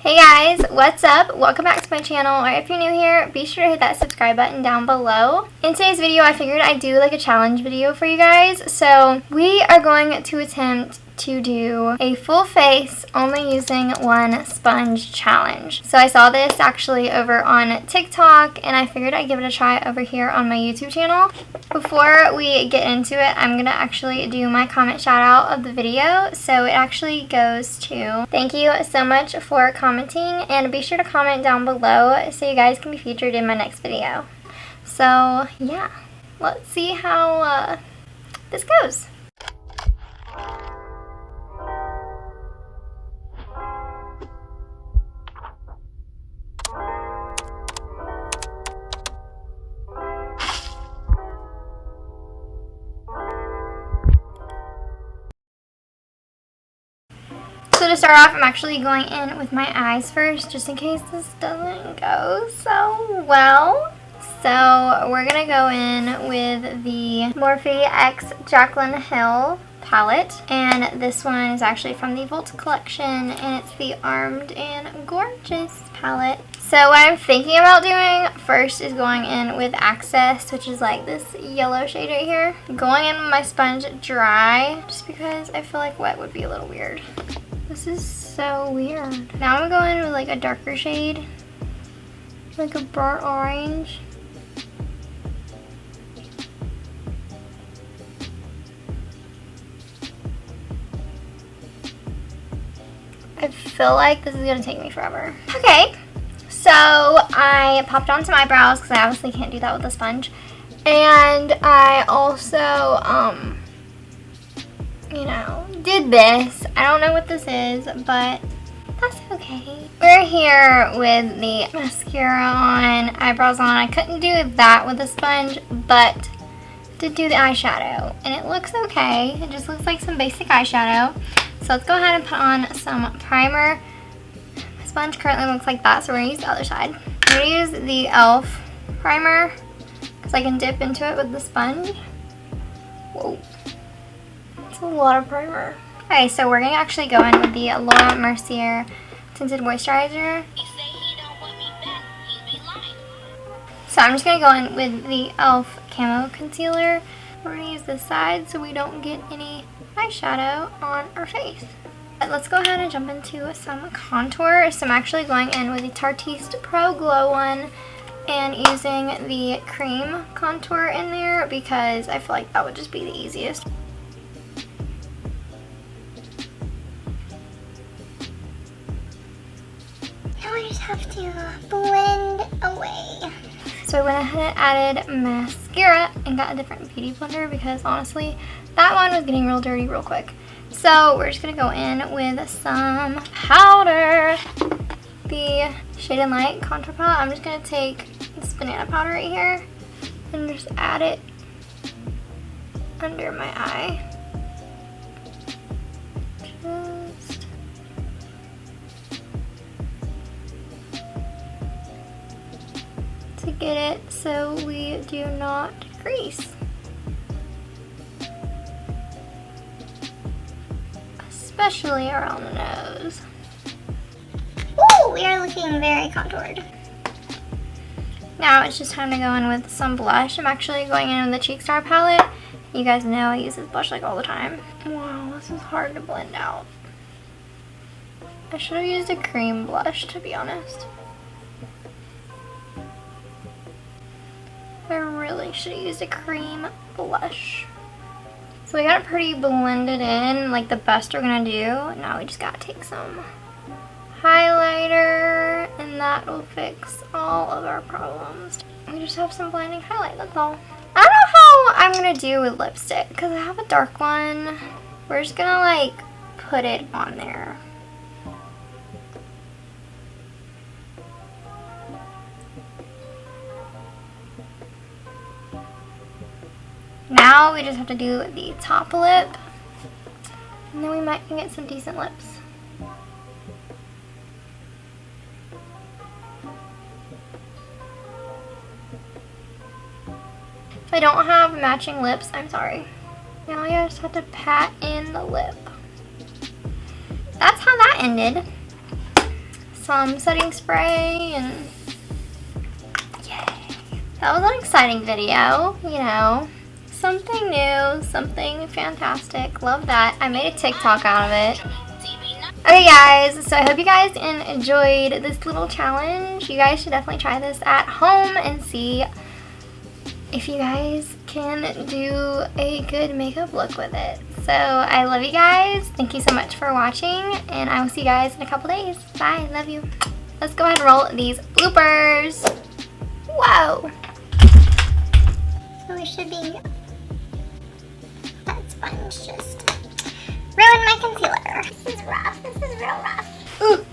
Hey guys, what's up? Welcome back to my channel, or if you're new here, be sure to hit that subscribe button down below. In today's video, I figured I'd do like a challenge video for you guys. So we are going to attempt to do a full face only using one sponge challenge. So I saw this actually over on TikTok and I figured I'd give it a try over here on my YouTube channel. Before we get into it, I'm gonna actually do my comment shout out of the video. So it actually goes to, thank you so much for commenting, and be sure to comment down below so you guys can be featured in my next video. So yeah, let's see how this goes. So to start off, I'm actually going in with my eyes first, just in case this doesn't go so well. So we're going to go in with the Morphe X Jaclyn Hill palette, and this one is actually from the Volt collection, and it's the Armed and Gorgeous palette. So what I'm thinking about doing first is going in with Access, which is like this yellow shade right here. Going in with my sponge dry, just because I feel like wet would be a little weird. This is so weird. Now I'm going in with like a darker shade, like a burnt orange. I feel like this is gonna take me forever. Okay, so I popped on some eyebrows because I obviously can't do that with a sponge. And I also, you know, did this. I don't know what this is, but that's okay. We're here with the mascara on, eyebrows on. I couldn't do that with a sponge, but did do the eyeshadow, and it looks okay. It just looks like some basic eyeshadow. So let's go ahead and put on some primer. My sponge currently looks like that, so we're gonna use the other side. I'm gonna use the e.l.f. primer because I can dip into it with the sponge. Whoa. It's a lot of primer. Okay, so we're gonna actually go in with the Laura Mercier Tinted Moisturizer. So I'm just gonna go in with the e.l.f. Camo Concealer. We're gonna use this side so we don't get any eyeshadow on our face. But let's go ahead and jump into some contour. So I'm actually going in with the Tartiste Pro Glow one and using the cream contour in there because I feel like that would just be the easiest. Now I just have to blend away. So I went ahead and added mascara and got a different beauty blender because honestly that one was getting real dirty real quick. So we're just going to go in with some powder. The Shade and Light contour palette. I'm just going to take this banana powder right here and just add it under my eye. Just to get it so we do not crease. Especially around the nose. Ooh, we are looking very contoured. Now it's just time to go in with some blush. I'm actually going in with the Cheek Star palette. You guys know I use this blush like all the time. Wow, this is hard to blend out. I should have used a cream blush, to be honest. I really should have used a cream blush. So we got it pretty blended in, like the best we're gonna do. Now we just gotta take some highlighter and that will fix all of our problems. We just have some blinding highlight, that's all. I don't know how I'm gonna do with lipstick because I have a dark one. We're just gonna like put it on there. Now we just have to do the top lip, and then we might get some decent lips. If I don't have matching lips, I'm sorry. Now I just have to pat in the lip. That's how that ended. some setting spray, and yay. That was an exciting video, you know. Something new, something fantastic. Love that. I made a TikTok out of it. Okay guys, so I hope you guys enjoyed this little challenge. You guys should definitely try this at home and see if you guys can do a good makeup look with it. So I love you guys. Thank you so much for watching, and I will see you guys in a couple days. Bye, love you. Let's go ahead and roll these bloopers. Whoa. So it should be, that sponge just ruined my concealer. This is rough, this is real rough. Ooh.